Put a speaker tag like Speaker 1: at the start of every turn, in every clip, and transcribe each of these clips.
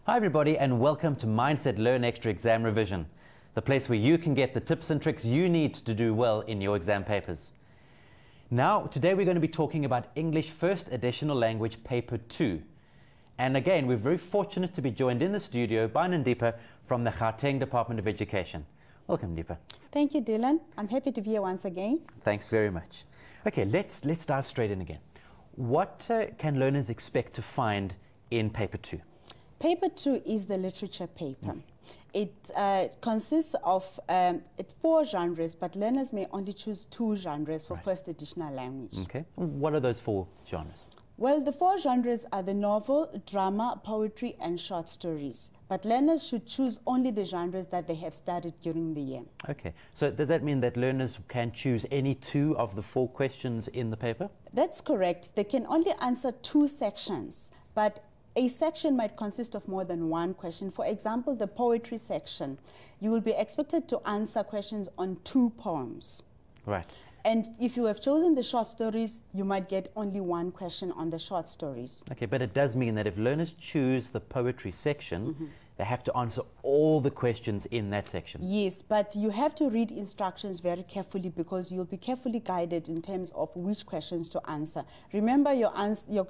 Speaker 1: Hi everybody, and welcome to Mindset Learn Extra Exam Revision, the place where you can get the tips and tricks you need to do well in your exam papers. Now, today we're going to be talking about English First Additional Language Paper 2. And again, we're very fortunate to be joined in the studio by Nandipa from the Gauteng Department of Education. Welcome, Nandipa.
Speaker 2: Thank you, Dylan. I'm happy to be here once again.
Speaker 1: Thanks very much. Okay, let's dive straight in again. What can learners expect to find in Paper 2?
Speaker 2: Paper 2 is the literature paper. It consists of 4 genres, but learners may only choose 2 genres for first additional language.
Speaker 1: Okay. What are those 4 genres?
Speaker 2: Well, the 4 genres are the novel, drama, poetry, and short stories. But learners should choose only the genres that they have studied during the year.
Speaker 1: Okay. So does that mean that learners can choose any 2 of the 4 questions in the paper?
Speaker 2: That's correct. They can only answer 2 sections, but a section might consist of more than 1 question. For example, the poetry section, you will be expected to answer questions on 2 poems.
Speaker 1: Right.
Speaker 2: And if you have chosen the short stories, you might get only 1 question on the short stories.
Speaker 1: Okay, but it does mean that if learners choose the poetry section, they have to answer all the questions in that section.
Speaker 2: Yes, but you have to read instructions very carefully because you'll be carefully guided in terms of which questions to answer. Remember, your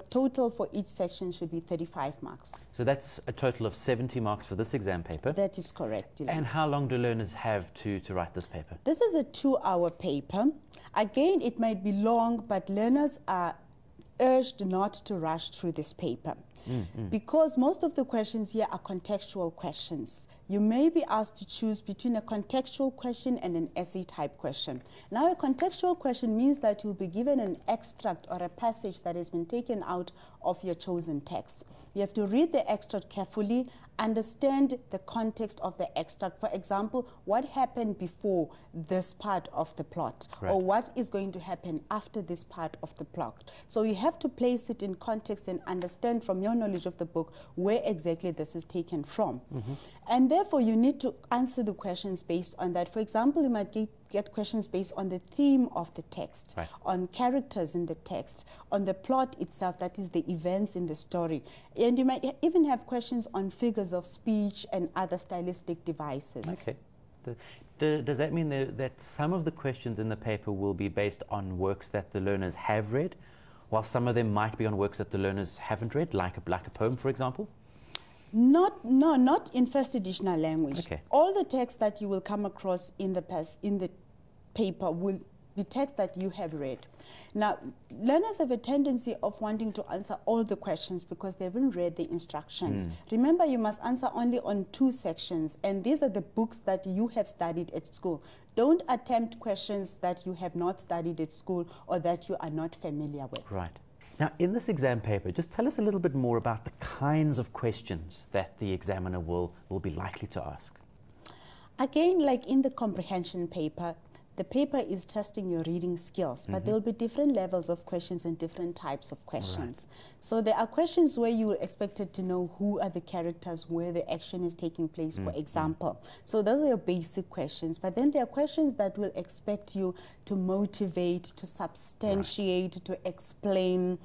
Speaker 2: total for each section should be 35 marks.
Speaker 1: So that's a total of 70 marks for this exam paper.
Speaker 2: That is correct, Dylan.
Speaker 1: And how long do learners have to write this paper?
Speaker 2: This is a 2-hour paper. Again, it might be long, but learners are urged not to rush through this paper. Because most of the questions here are contextual questions. You may be asked to choose between a contextual question and an essay type question. Now, a contextual question means that you'll be given an extract or a passage that has been taken out of your chosen text. You have to read the extract carefully, understand the context of the extract. For example, what happened before this part of the plot, or what is going to happen after this part of the plot. So you have to place it in context and understand from your knowledge of the book where exactly this is taken from. And therefore, you need to answer the questions based on that. For example, you might get questions based on the theme of the text, on characters in the text, on the plot itself, that is the events in the story. And you might even have questions on figures of speech and other stylistic devices.
Speaker 1: Okay. Does that mean that some of the questions in the paper will be based on works that the learners have read, while some of them might be on works that the learners haven't read, like a poem, for example?
Speaker 2: Not in first additional language.
Speaker 1: Okay.
Speaker 2: All the texts that you will come across in the paper will be text that you have read. Now, learners have a tendency of wanting to answer all the questions because they haven't read the instructions. Remember, you must answer only on 2 sections, and these are the books that you have studied at school. Don't attempt questions that you have not studied at school or that you are not familiar with.
Speaker 1: Right. Now, in this exam paper, just tell us a little bit more about the kinds of questions that the examiner will be likely to ask.
Speaker 2: Again, like in the comprehension paper, the paper is testing your reading skills, but there will be different levels of questions and different types of questions. So there are questions where you are expected to know who are the characters, where the action is taking place, for example. So those are your basic questions. But then there are questions that will expect you to motivate, to substantiate, to explain,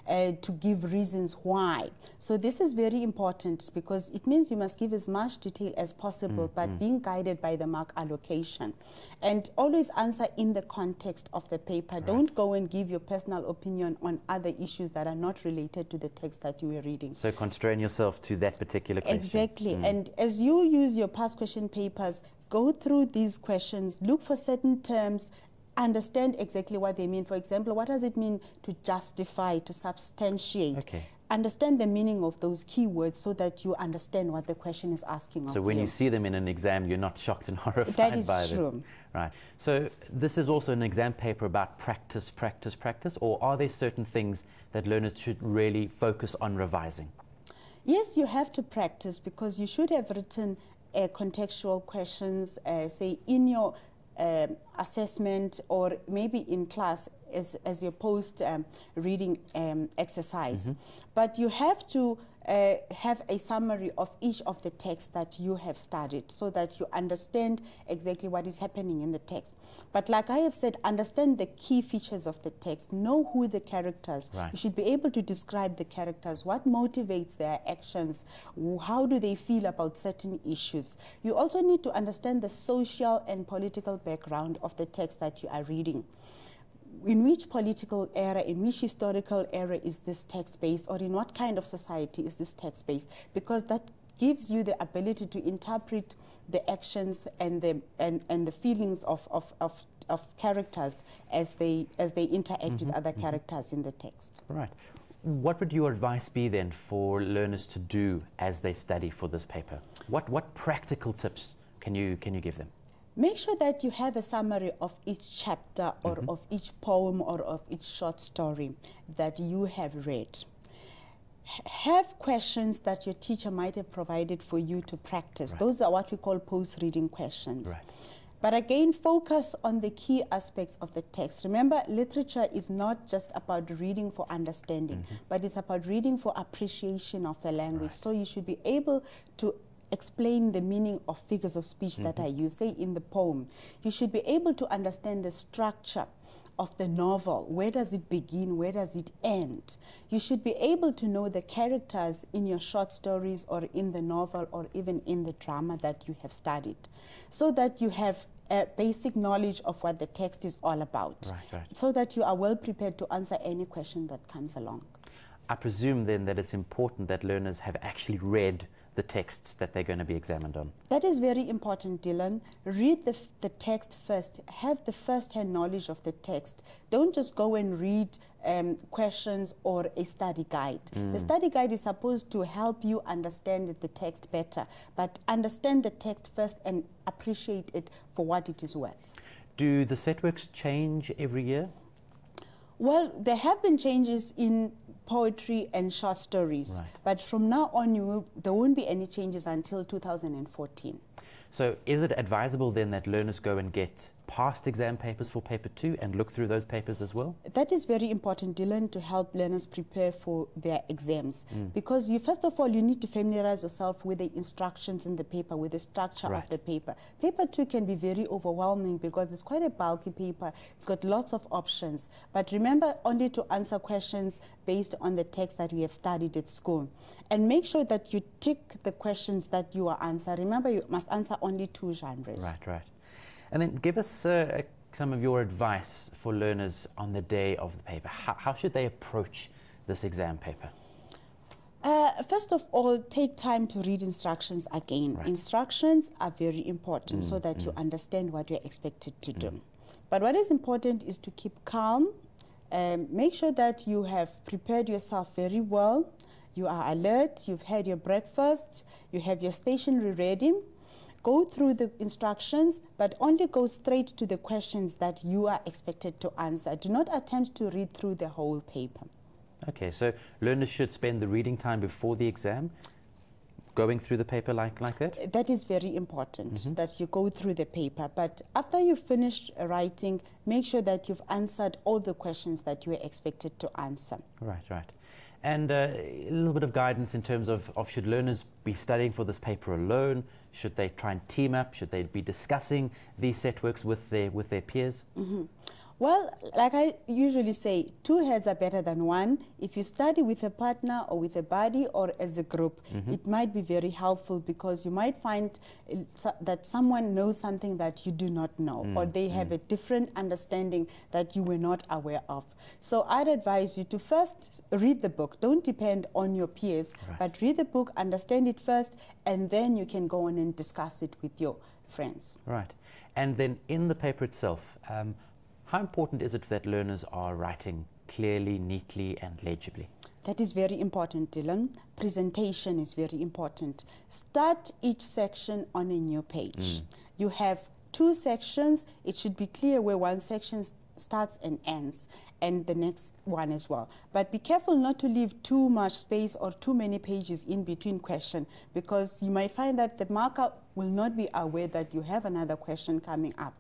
Speaker 2: to give reasons why. So this is very important because it means you must give as much detail as possible, but being guided by the mark allocation. And always answer in the context of the paper. Don't go and give your personal opinion on other issues that are not related to the text that you are reading.
Speaker 1: So constrain yourself to that particular question.
Speaker 2: Exactly. And as you use your past question papers, go through these questions, look for certain terms, understand exactly what they mean. For example, what does it mean to justify, to substantiate?
Speaker 1: Okay.
Speaker 2: Understand the meaning of those keywords so that you understand what the question is asking of you.
Speaker 1: So when you see them in an exam, you're not shocked and horrified
Speaker 2: by them. That is
Speaker 1: true.
Speaker 2: true.
Speaker 1: Right. So this is also an exam paper about practice, practice, practice, or are there certain things that learners should really focus on revising?
Speaker 2: Yes, you have to practice because you should have written contextual questions, say in your assessment or maybe in class as your post reading exercise. But you have to have a summary of each of the texts that you have studied so that you understand exactly what is happening in the text. But like I have said, understand the key features of the text, know who the characters,
Speaker 1: Right.
Speaker 2: you should be able to describe the characters, what motivates their actions, how do they feel about certain issues. You also need to understand the social and political background of the text that you are reading. In which political era, in which historical era is this text based, or in what kind of society is this text based? Because that gives you the ability to interpret the actions and the feelings of characters as they interact with other characters in the text.
Speaker 1: Right. What would your advice be then for learners to do as they study for this paper? What practical tips can you give them?
Speaker 2: Make sure that you have a summary of each chapter or of each poem or of each short story that you have read. Have questions that your teacher might have provided for you to practice.
Speaker 1: Right.
Speaker 2: Those are what we call post-reading questions.
Speaker 1: Right.
Speaker 2: But again, focus on the key aspects of the text. Remember, literature is not just about reading for understanding, but it's about reading for appreciation of the language.
Speaker 1: Right.
Speaker 2: So you should be able to explain the meaning of figures of speech that I use, say in the poem. You should be able to understand the structure of the novel. Where does it begin? Where does it end? You should be able to know the characters in your short stories or in the novel or even in the drama that you have studied, so that you have a basic knowledge of what the text is all about,
Speaker 1: Right.
Speaker 2: so that you are well prepared to answer any question that comes along.
Speaker 1: I presume then that it's important that learners have actually read the texts that they're going to be examined on.
Speaker 2: That is very important, Dylan. Read the text first. Have the first-hand knowledge of the text. Don't just go and read questions or a study guide. The study guide is supposed to help you understand the text better, but understand the text first and appreciate it for what it is worth.
Speaker 1: Do the set works change every year?
Speaker 2: Well, there have been changes in poetry and short stories,
Speaker 1: Right.
Speaker 2: but from now on there won't be any changes until 2014.
Speaker 1: So is it advisable then that learners go and get past exam papers for paper 2 and look through those papers as well?
Speaker 2: That is very important, Dylan, to help learners prepare for their exams. Because first of all, you need to familiarize yourself with the instructions in the paper, with the structure
Speaker 1: Right.
Speaker 2: of the paper. Paper 2 can be very overwhelming because it's quite a bulky paper. It's got lots of options. But remember only to answer questions based on the text that we have studied at school. And make sure that you tick the questions that you are answering. Remember, you must answer only 2 genres.
Speaker 1: Right. And then give us some of your advice for learners on the day of the paper. How should they approach this exam paper?
Speaker 2: First of all, take time to read instructions again.
Speaker 1: Right.
Speaker 2: Instructions are very important so that you understand what you're expected to do. But what is important is to keep calm. Make sure that you have prepared yourself very well. You are alert, you've had your breakfast, you have your stationery ready. Go through the instructions, but only go straight to the questions that you are expected to answer. Do not attempt to read through the whole paper.
Speaker 1: Okay, so learners should spend the reading time before the exam, going through the paper like that?
Speaker 2: That is very important, that you go through the paper. But after you've finished writing, make sure that you've answered all the questions that you were expected to answer.
Speaker 1: Right. And a little bit of guidance in terms of should learners be studying for this paper alone? Should they try and team up? Should they be discussing these set works with their peers?
Speaker 2: Well, like I usually say, 2 heads are better than 1. If you study with a partner or with a buddy or as a group, it might be very helpful because you might find that someone knows something that you do not know, or they have a different understanding that you were not aware of. So I'd advise you to first read the book. Don't depend on your peers, but read the book, understand it first, and then you can go on and discuss it with your friends.
Speaker 1: Right. And then in the paper itself, how important is it that learners are writing clearly, neatly, and legibly?
Speaker 2: That is very important, Dylan. Presentation is very important. Start each section on a new page. You have 2 sections. It should be clear where one section starts and ends, and the next one as well. But be careful not to leave too much space or too many pages in between question, because you might find that the marker will not be aware that you have another question coming up.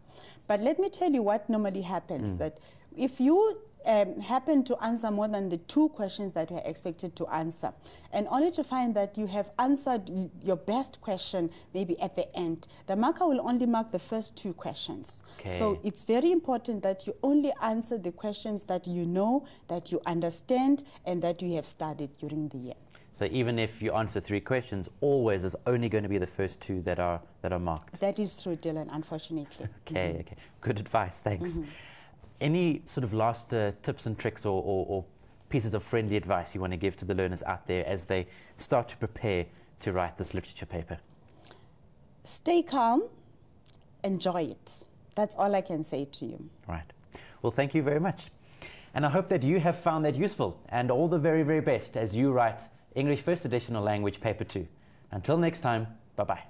Speaker 2: But let me tell you what normally happens, that If you happen to answer more than the 2 questions that were expected to answer, and only to find that you have answered your best question maybe at the end, the marker will only mark the first 2 questions.
Speaker 1: Okay.
Speaker 2: So it's very important that you only answer the questions that you know, that you understand, and that you have studied during the year.
Speaker 1: So even if you answer 3 questions, always is only going to be the first 2 that are marked.
Speaker 2: That is true, Dylan, unfortunately.
Speaker 1: Okay, okay. Good advice, thanks. Any sort of last tips and tricks or pieces of friendly advice you want to give to the learners out there as they start to prepare to write this literature paper?
Speaker 2: Stay calm, enjoy it. That's all I can say to you.
Speaker 1: Right. Well, thank you very much. And I hope that you have found that useful, and all the very, very best as you write English First Edition or Language Paper 2. Until next time, bye-bye.